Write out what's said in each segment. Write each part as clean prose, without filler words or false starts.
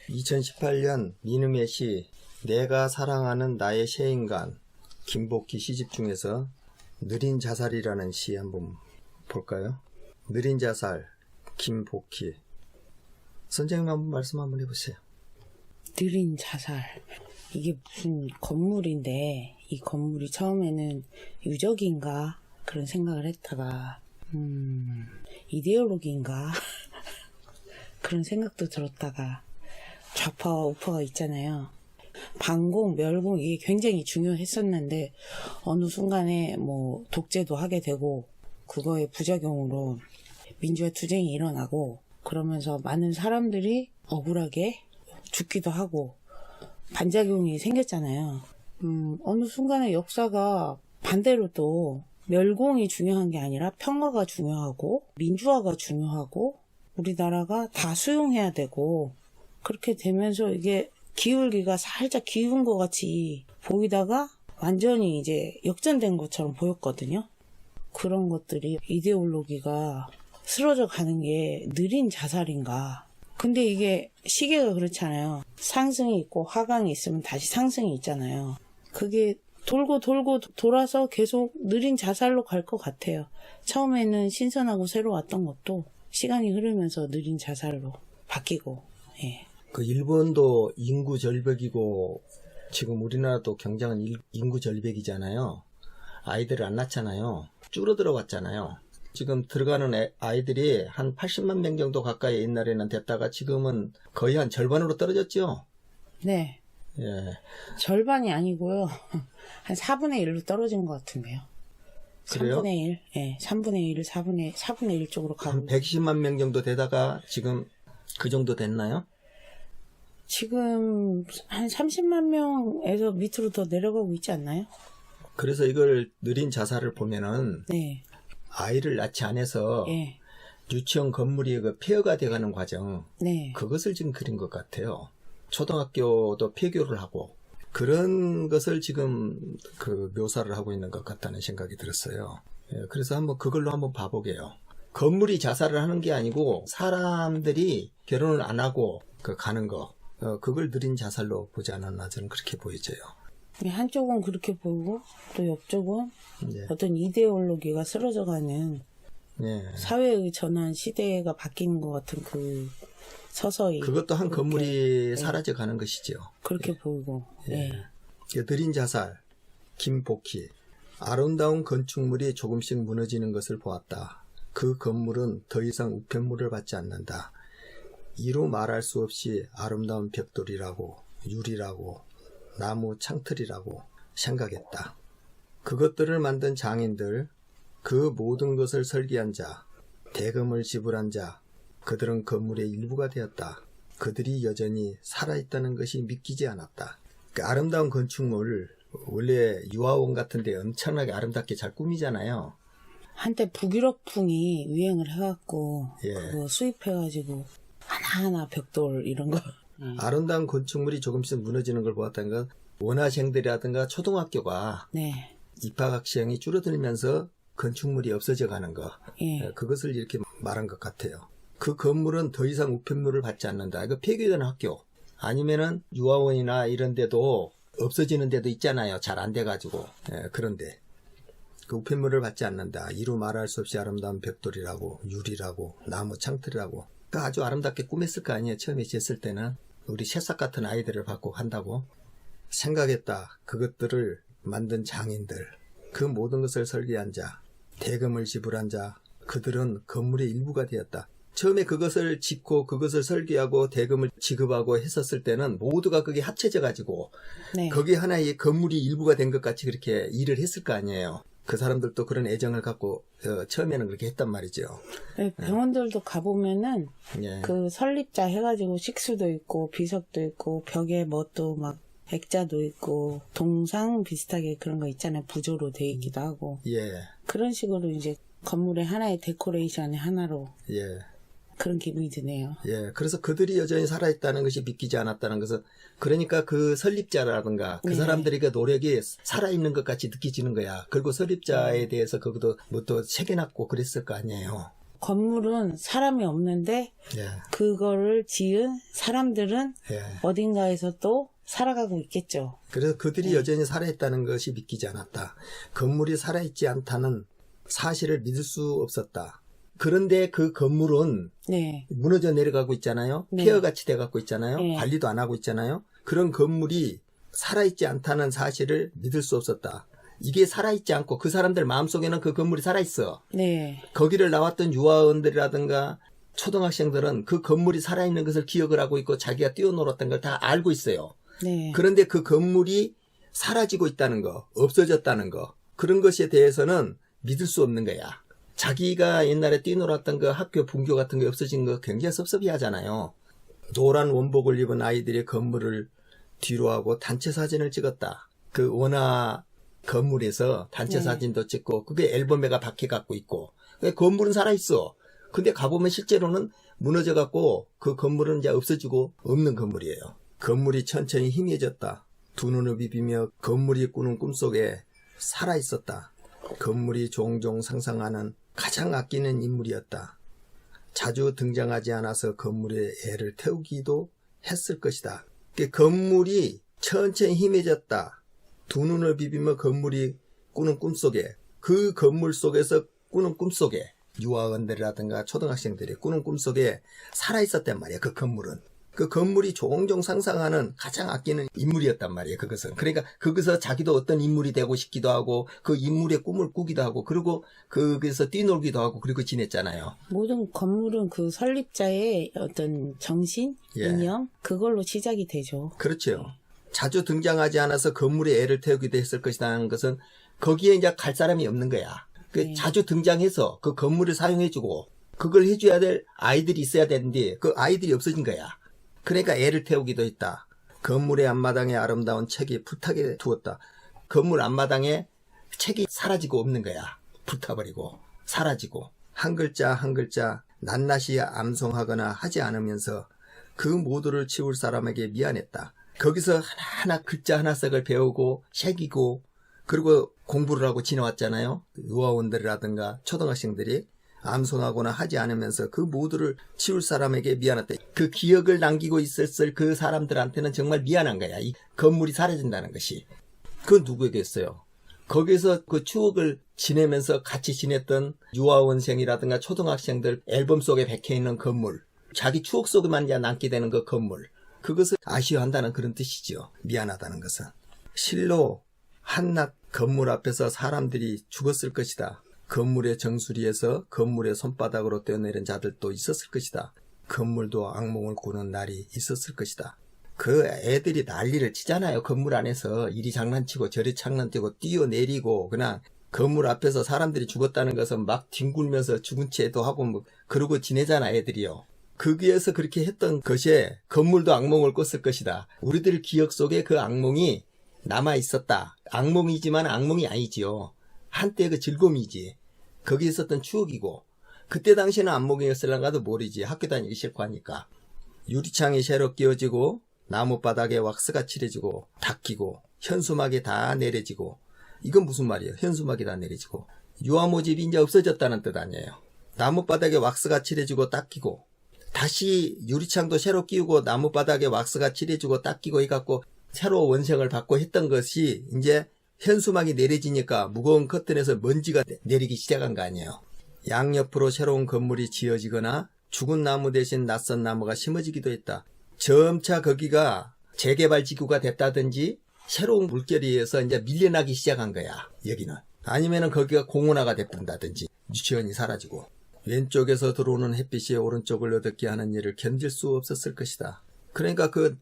2018년 민음의 시 내가 사랑하는 나의 새인간 김복희 시집 중에서 느린 자살이라는 시 한번 볼까요? 느린 자살 김복희 선생님 한번 말씀 한번 해보세요. 느린 자살, 이게 무슨 건물인데 이 건물이 처음에는 유적인가 그런 생각을 했다가 이데올로기인가 그런 생각도 들었다가 좌파와 우파가 있잖아요. 반공, 멸공 이게 굉장히 중요했었는데 어느 순간에 뭐 독재도 하게 되고 그거의 부작용으로 민주화 투쟁이 일어나고 그러면서 많은 사람들이 억울하게 죽기도 하고 반작용이 생겼잖아요. 어느 순간에 역사가 반대로 또 멸공이 중요한 게 아니라 평화가 중요하고 민주화가 중요하고 우리나라가 다 수용해야 되고 그렇게 되면서 이게 기울기가 살짝 기운 것 같이 보이다가 완전히 이제 역전된 것처럼 보였거든요. 그런 것들이 이데올로기가 쓰러져 가는 게 느린 자살인가. 근데 이게 시계가 그렇잖아요. 상승이 있고 하강이 있으면 다시 상승이 있잖아요. 그게 돌고 돌고 돌아서 계속 느린 자살로 갈 것 같아요. 처음에는 신선하고 새로웠던 것도 시간이 흐르면서 느린 자살로 바뀌고. 예. 그 일본도 인구 절벽이고 지금 우리나라도 굉장한 인구 절벽이잖아요. 아이들을 안 낳잖아요. 줄어들어 왔잖아요. 지금 들어가는 아이들이 한 80만 명 정도 가까이 옛날에는 됐다가 지금은 거의 한 절반으로 떨어졌죠. 네. 예. 절반이 아니고요. 한 4분의 1로 떨어진 것 같은데요. 그래요? 3분의 1. 예. 3분의 1을 4분의 1 쪽으로 가고. 한 120만 명 정도 되다가 지금 그 정도 됐나요? 지금 한 30만 명에서 밑으로 더 내려가고 있지 않나요? 그래서 이걸 느린 자살을 보면은 네. 아이를 낳지 않아서 예. 유치원 건물이 그 폐허가 돼가는 과정 네. 그것을 지금 그린 것 같아요. 초등학교도 폐교를 하고 그런 것을 지금 그 묘사를 하고 있는 것 같다는 생각이 들었어요. 예, 그래서 한번 그걸로 한번 봐보게요. 건물이 자살을 하는 게 아니고 사람들이 결혼을 안 하고 그 가는 거 그걸 느린 자살로 보지 않았나 저는 그렇게 보여져요. 한쪽은 그렇게 보이고 또 옆쪽은 예. 어떤 이데올로기가 쓰러져가는 예. 사회의 전환 시대가 바뀌는 것 같은 그 서서히 그것도 한 그렇게, 건물이 사라져 가는 것이죠. 그렇게 보이고 예. 예. 느린 자살 김복희 아름다운 건축물이 조금씩 무너지는 것을 보았다. 그 건물은 더 이상 우편물을 받지 않는다. 이루 말할 수 없이 아름다운 벽돌이라고 유리라고 나무 창틀이라고 생각했다. 그것들을 만든 장인들, 그 모든 것을 설계한 자, 대금을 지불한 자, 그들은 건물의 일부가 되었다. 그들이 여전히 살아있다는 것이 믿기지 않았다. 그 아름다운 건축물, 원래 유아원 같은 데 엄청나게 아름답게 잘 꾸미잖아요. 한때 북유럽풍이 유행을 해갖고 예. 그거 수입해가지고 하나하나 벽돌 이런 거 아름다운 건축물이 조금씩 무너지는 걸 보았다는 건 원화생들이라든가 초등학교가 네. 입학학생이 줄어들면서 건축물이 없어져 가는 거 예. 그것을 이렇게 말한 것 같아요. 그 건물은 더 이상 우편물을 받지 않는다. 이거 폐교된 학교 아니면은 유아원이나 이런 데도 없어지는 데도 있잖아요. 잘 안 돼가지고 그런데 그 우편물을 받지 않는다. 이루 말할 수 없이 아름다운 벽돌이라고 유리라고 나무 창틀이라고 아주 아름답게 꾸몄을 거 아니에요. 처음에 지었을 때는 우리 새싹 같은 아이들을 받고 한다고 생각했다. 그것들을 만든 장인들 그 모든 것을 설계한 자 대금을 지불한 자 그들은 건물의 일부가 되었다. 처음에 그것을 짓고 그것을 설계하고 대금을 지급하고 했었을 때는 모두가 그게 합쳐져 가지고 네. 거기 하나의 건물이 일부가 된 것 같이 그렇게 일을 했을 거 아니에요. 그 사람들도 그런 애정을 갖고 처음에는 그렇게 했단 말이죠. 네, 병원들도 가보면은 예. 그 설립자 해가지고 식수도 있고 비석도 있고 벽에 뭣도 막 액자도 있고 동상 비슷하게 그런 거 있잖아요. 부조로 돼 있기도 하고 예. 그런 식으로 이제 건물의 하나의 데코레이션의 하나로 예. 그런 기분이 드네요. 예. 그래서 그들이 여전히 살아있다는 것이 믿기지 않았다는 것은 그러니까 그 설립자라든가 그 네. 사람들의 그 노력이 살아있는 것 같이 느껴지는 거야. 그리고 설립자에 대해서 그것도 뭐 또 새겨놨고 그랬을 거 아니에요. 건물은 사람이 없는데 예. 그거를 지은 사람들은 예. 어딘가에서 또 살아가고 있겠죠. 그래서 그들이 네. 여전히 살아있다는 것이 믿기지 않았다. 건물이 살아있지 않다는 사실을 믿을 수 없었다. 그런데 그 건물은 네. 무너져 내려가고 있잖아요. 네. 폐허같이 돼가고 있잖아요. 네. 관리도 안 하고 있잖아요. 그런 건물이 살아있지 않다는 사실을 믿을 수 없었다. 이게 살아있지 않고 그 사람들 마음속에는 그 건물이 살아있어. 네. 거기를 나왔던 유아원들이라든가 초등학생들은 그 건물이 살아있는 것을 기억을 하고 있고 자기가 뛰어놀았던 걸 다 알고 있어요. 네. 그런데 그 건물이 사라지고 있다는 거, 없어졌다는 거, 그런 것에 대해서는 믿을 수 없는 거야. 자기가 옛날에 뛰놀았던 그 학교 분교 같은 게 없어진 거 굉장히 섭섭해 하잖아요. 노란 원복을 입은 아이들이 건물을 뒤로 하고 단체 사진을 찍었다. 그 원화 건물에서 단체 네. 사진도 찍고 그게 앨범에가 박혀 갖고 있고 건물은 살아있어. 근데 가보면 실제로는 무너져 갖고 그 건물은 이제 없어지고 없는 건물이에요. 건물이 천천히 희미해졌다. 두 눈을 비비며 건물이 꾸는 꿈속에 살아있었다. 건물이 종종 상상하는 가장 아끼는 인물이었다. 자주 등장하지 않아서 건물에 애를 태우기도 했을 것이다. 건물이 천천히 희미해졌다. 두 눈을 비비며 건물이 꾸는 꿈속에, 그 건물 속에서 꾸는 꿈속에 유아원들이라든가 초등학생들이 꾸는 꿈속에 살아있었단 말이에요. 그 건물은. 그 건물이 종종 상상하는 가장 아끼는 인물이었단 말이에요. 그것은. 그러니까 거기서 자기도 어떤 인물이 되고 싶기도 하고 그 인물의 꿈을 꾸기도 하고 그리고 거기서 뛰놀기도 하고 그리고 지냈잖아요. 모든 건물은 그 설립자의 어떤 정신, 예. 이념 그걸로 시작이 되죠. 그렇죠. 자주 등장하지 않아서 건물에 애를 태우기도 했을 것이라는 것은 거기에 이제 갈 사람이 없는 거야. 네. 자주 등장해서 그 건물을 사용해주고 그걸 해줘야 될 아이들이 있어야 되는데 그 아이들이 없어진 거야. 그러니까 애를 태우기도 했다. 건물의 앞마당에 아름다운 책이 불타게 두었다. 건물 앞마당에 책이 사라지고 없는 거야. 불타버리고 사라지고 한 글자 한 글자 낱낱이 암송하거나 하지 않으면서 그 모두를 치울 사람에게 미안했다. 거기서 하나하나 글자 하나씩을 배우고 새기고 그리고 공부를 하고 지나왔잖아요. 유아원들이라든가 초등학생들이 암송하거나 하지 않으면서 그 모두를 치울 사람에게 미안했다. 그 기억을 남기고 있었을 그 사람들한테는 정말 미안한 거야. 이 건물이 사라진다는 것이. 그건 누구에게였어요? 거기서 그 추억을 지내면서 같이 지냈던 유아원생이라든가 초등학생들 앨범 속에 박혀있는 건물. 자기 추억 속에만 이제 남게 되는 그 건물. 그것을 아쉬워한다는 그런 뜻이죠. 미안하다는 것은. 실로 한낱 건물 앞에서 사람들이 죽었을 것이다. 건물의 정수리에서 건물의 손바닥으로 떼어내린 자들도 있었을 것이다. 건물도 악몽을 꾸는 날이 있었을 것이다. 그 애들이 난리를 치잖아요. 건물 안에서 이리 장난치고 저리 장난치고 뛰어내리고 그냥 건물 앞에서 사람들이 죽었다는 것은 막 뒹굴면서 죽은 채도 하고 뭐 그러고 지내잖아 애들이요. 거기에서 그렇게 했던 것이 건물도 악몽을 꿨을 것이다. 우리들 기억 속에 그 악몽이 남아있었다. 악몽이지만 악몽이 아니지요. 한때 그 즐거움이지. 거기 있었던 추억이고 그때 당시에는 악몽이었을랑가도 모르지. 학교 다니기 싫고 하니까. 유리창이 새로 끼워지고 나무바닥에 왁스가 칠해지고 닦이고 현수막이 다 내려지고 이건 무슨 말이에요? 현수막이 다 내려지고 유아모집이 이제 없어졌다는 뜻 아니에요. 나무바닥에 왁스가 칠해지고 닦이고 다시 유리창도 새로 끼우고 나무바닥에 왁스가 칠해지고 닦이고 해갖고 새로 원색을 받고 했던 것이 이제 현수막이 내려지니까 무거운 커튼에서 먼지가 내리기 시작한 거 아니에요. 양옆으로 새로운 건물이 지어지거나 죽은 나무 대신 낯선 나무가 심어지기도 했다. 점차 거기가 재개발 지구가 됐다든지 새로운 물결에 의해서 이제 밀려나기 시작한 거야. 여기는. 아니면은 거기가 공원화가 됐다든지 유치원이 사라지고 왼쪽에서 들어오는 햇빛이 오른쪽을 어둡게 하는 일을 견딜 수 없었을 것이다. 그러니까 그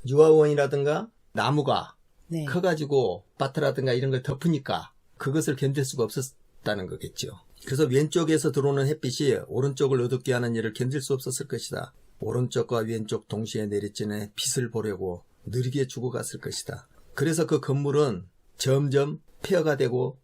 유아원이라든가 나무가 네. 커가지고 밭이라든가 이런 걸 덮으니까 그것을 견딜 수가 없었다는 거겠죠. 그래서 왼쪽에서 들어오는 햇빛이 오른쪽을 어둡게 하는 일을 견딜 수 없었을 것이다. 오른쪽과 왼쪽 동시에 내리쬐는 빛을 보려고 느리게 죽어갔을 것이다. 그래서 그 건물은 점점 폐허가 되고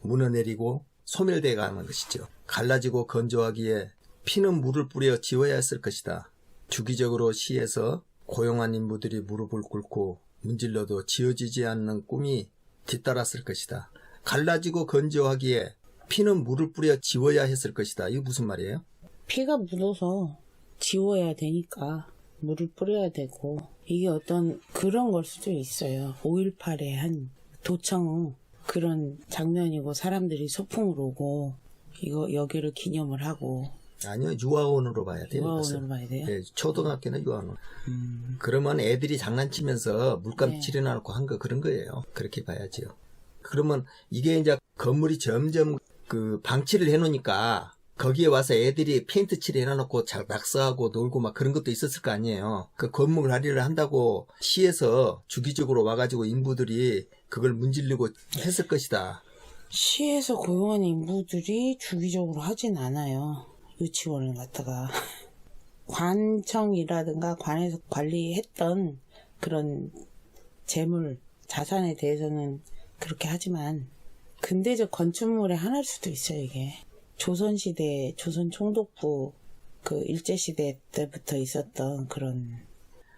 무너내리고 소멸되어 가는 것이죠. 갈라지고 건조하기에 피는 물을 뿌려 지워야 했을 것이다. 주기적으로 시에서 고용한 인부들이 무릎을 꿇고 문질러도 지어지지 않는 꿈이 뒤따랐을 것이다. 갈라지고 건조하기에 피는 물을 뿌려 지워야 했을 것이다. 이거 무슨 말이에요? 피가 묻어서 지워야 되니까 물을 뿌려야 되고, 이게 어떤 그런 걸 수도 있어요. 5.18의 한 도청 그런 장면이고, 사람들이 소풍을 오고 이거 여기를 기념을 하고. 아니요, 유아원으로 봐야 돼요. 유아원으로 봐야 돼요? 네, 초등학교는 유아원. 그러면 애들이 장난치면서 물감 네. 칠해놔놓고 한 거 그런 거예요. 그렇게 봐야지요. 그러면 이게 이제 건물이 점점 그 방치를 해놓으니까 거기에 와서 애들이 페인트 칠 해놔놓고 낙서하고 놀고 막 그런 것도 있었을 거 아니에요. 그 건물 관리를 한다고 시에서 주기적으로 와가지고 인부들이 그걸 문지르고 했을 것이다. 시에서 고용한 인부들이 주기적으로 하진 않아요. 유치원을 갖다가. 관청이라든가 관에서 관리했던 그런 재물, 자산에 대해서는 그렇게 하지만, 근대적 건축물의 하나일 수도 있어요, 이게. 조선시대, 조선총독부, 그 일제시대 때부터 있었던 그런.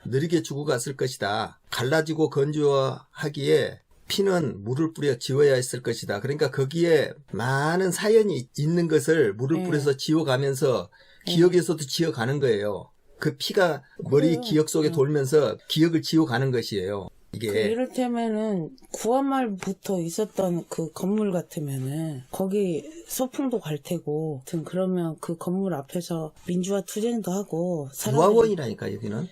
느리게 죽어 갔을 것이다. 갈라지고 건조하기에 피는 물을 뿌려 지워야 했을 것이다. 그러니까 거기에 많은 사연이 있는 것을 물을 네. 뿌려서 지워가면서 기억에서도 지워가는 거예요. 그 피가 머리 그래요. 기억 속에 돌면서 기억을 지워가는 것이에요. 이게. 그 이를테면은 구한말부터 있었던 그 건물 같으면은 거기 소풍도 갈 테고, 아무튼 그러면 그 건물 앞에서 민주화 투쟁도 하고 사람들이. 유아원이라니까 여기는.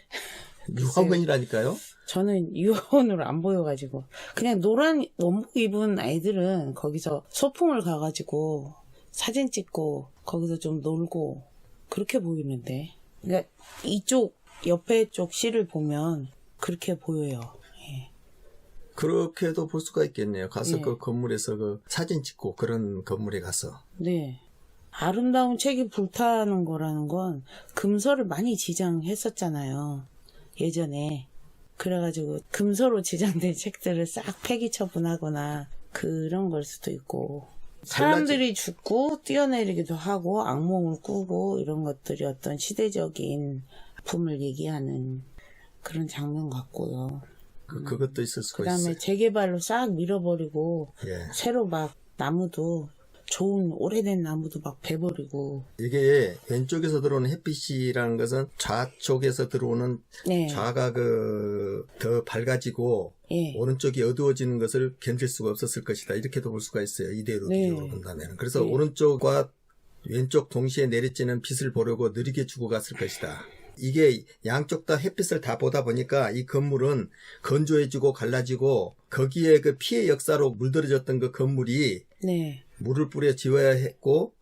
유아원이라니까요. 저는 유아원으로 안 보여가지고 그냥 노란 원복 입은 아이들은 거기서 소풍을 가가지고 사진 찍고 거기서 좀 놀고 그렇게 보이는데, 그러니까 이쪽 옆에 쪽 시를 보면 그렇게 보여요. 예. 그렇게도 볼 수가 있겠네요. 가서 네. 그 건물에서 그 사진 찍고 그런 건물에 가서. 네. 아름다운 책이 불타는 거라는 건 금서를 많이 지정했었잖아요. 예전에. 그래가지고 금서로 지정된 책들을 싹 폐기 처분하거나 그런 걸 수도 있고, 사람들이 죽고 뛰어내리기도 하고 악몽을 꾸고 이런 것들이 어떤 시대적인 아픔을 얘기하는 그런 장면 같고요. 그것도 있을 수가 그다음에 있어요. 재개발로 싹 밀어버리고 예. 새로 막 나무도, 좋은 오래된 나무도 막 베버리고. 이게 왼쪽에서 들어오는 햇빛이라는 것은 좌쪽에서 들어오는 네. 좌가 더 밝아지고 예. 오른쪽이 어두워지는 것을 견딜 수가 없었을 것이다. 이렇게도 볼 수가 있어요. 이데올로기적으로 네. 본다면. 그래서 네. 오른쪽과 왼쪽 동시에 내리쬐는 빛을 보려고 느리게 죽어갔을 것이다. 이게 양쪽 다 햇빛을 다 보다 보니까 이 건물은 건조해지고 갈라지고 거기에 그 피해 역사로 물들어졌던 그 건물이 네. 물을 뿌려 지워야 했고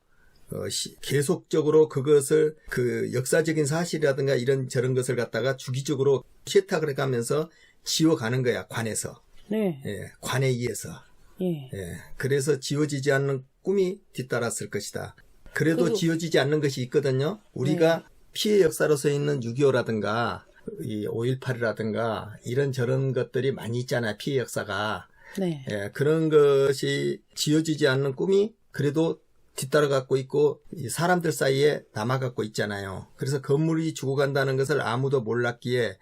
계속적으로 그것을 그 역사적인 사실이라든가 이런 저런 것을 갖다가 주기적으로 세탁을 해가면서 지워가는 거야. 관에서. 네. 예, 관에 의해서. 예. 예, 그래서 지워지지 않는 꿈이 뒤따랐을 것이다. 그래도 지워지지 않는 것이 있거든요. 우리가 피해 역사로서 있는 6.25라든가 이 5.18이라든가 이런 저런 것들이 많이 있잖아요. 피해 역사가. 네. 예, 그런 것이 지어지지 않는 꿈이 그래도 뒤따라가고 있고 이 사람들 사이에 남아가고 있잖아요. 그래서 건물이 죽어간다는 것을 아무도 몰랐기에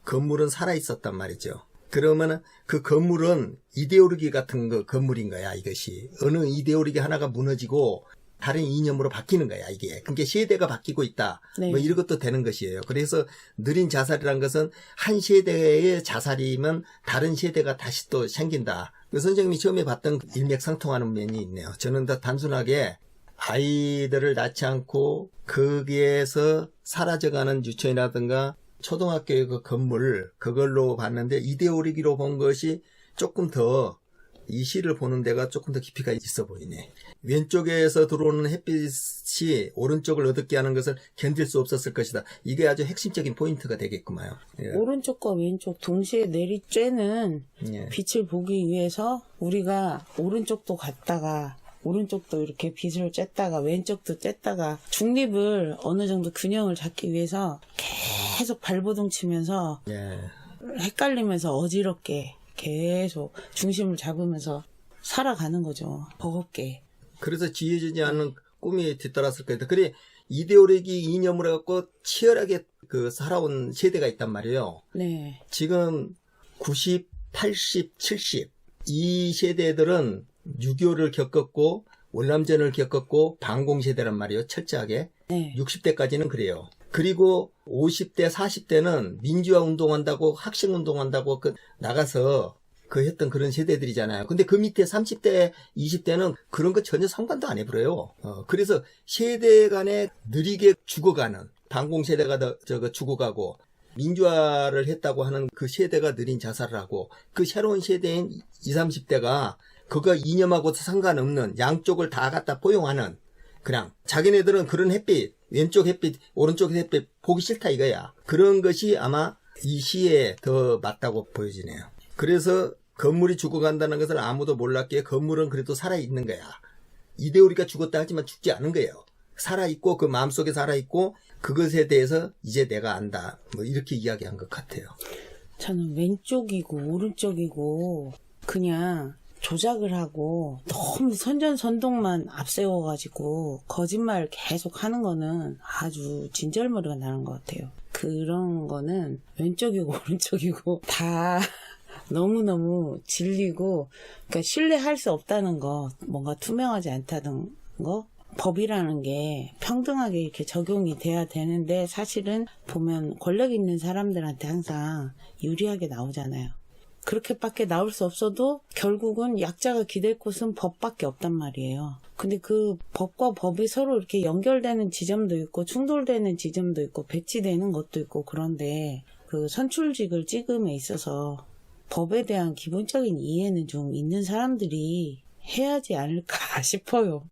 건물은 살아있었단 말이죠. 그러면 그 건물은 이데올로기 같은 건물인 거야. 이것이 어느 이데올로기 하나가 무너지고 다른 이념으로 바뀌는 거야. 이게 그러니까 세대가 바뀌고 있다. 네. 뭐 이런 것도 되는 것이에요. 그래서 느린 자살이란 것은 한 세대의 자살이면 다른 세대가 다시 또 생긴다. 선생님이 처음에 봤던 일맥상통하는 면이 있네요. 저는 다 단순하게 아이들을 낳지 않고 거기에서 사라져가는 유치원이라든가 초등학교의 그 건물 그걸로 봤는데 이데올로기로 본 것이 조금 더 이 시를 보는 데가 조금 더 깊이가 있어 보이네. 왼쪽에서 들어오는 햇빛이 오른쪽을 어둡게 하는 것을 견딜 수 없었을 것이다. 이게 아주 핵심적인 포인트가 되겠구만요. 예. 오른쪽과 왼쪽 동시에 내리쬐는 예. 빛을 보기 위해서 우리가 오른쪽도 갔다가 오른쪽도 이렇게 빛을 쬐다가 왼쪽도 쬐다가 중립을 어느 정도 균형을 잡기 위해서 계속 발버둥 치면서 예. 헷갈리면서 어지럽게 계속 중심을 잡으면서 살아가는 거죠. 버겁게. 그래서 지어지지 않는 꿈이 뒤따랐을 거다. 그래 이데올로기 이념을 갖고 치열하게 그 살아온 세대가 있단 말이에요. 네. 지금 90, 80, 70 이 세대들은 6.25를 겪었고 월남전을 겪었고 반공세대란 말이에요. 철저하게. 네. 60대까지는 그래요. 그리고 50대, 40대는 민주화 운동한다고 학생 운동한다고 나가서 했던 그런 세대들이잖아요. 근데 그 밑에 30대, 20대는 그런 거 전혀 상관도 안 해버려요. 그래서 세대 간에 느리게 죽어가는 반공세대가 죽어가고 민주화를 했다고 하는 그 세대가 느린 자살을 하고 그 새로운 세대인 20, 30대가 그거 이념하고 상관없는 양쪽을 다 갖다 포용하는 그냥 자기네들은 그런 햇빛 왼쪽 햇빛 오른쪽 햇빛 보기 싫다 이거야. 그런 것이 아마 이 시에 더 맞다고 보여지네요. 그래서 건물이 죽어간다는 것을 아무도 몰랐기에 건물은 그래도 살아있는 거야. 이데올리가 죽었다 하지만 죽지 않은 거예요. 살아있고 그 마음속에 살아있고 그것에 대해서 이제 내가 안다. 뭐 이렇게 이야기한 것 같아요. 저는 왼쪽이고 오른쪽이고 그냥 조작을 하고 너무 선전선동만 앞세워가지고 거짓말 계속 하는 거는 아주 진절머리가 나는 것 같아요. 그런 거는 왼쪽이고 오른쪽이고 다 너무너무 질리고 그러니까 신뢰할 수 없다는 거, 뭔가 투명하지 않다는 거, 법이라는 게 평등하게 이렇게 적용이 돼야 되는데 사실은 보면 권력 있는 사람들한테 항상 유리하게 나오잖아요. 그렇게밖에 나올 수 없어도 결국은 약자가 기댈 곳은 법밖에 없단 말이에요. 근데 그 법과 법이 서로 이렇게 연결되는 지점도 있고 충돌되는 지점도 있고 배치되는 것도 있고 그런데 그 선출직을 찍음에 있어서 법에 대한 기본적인 이해는 좀 있는 사람들이 해야지 않을까 싶어요.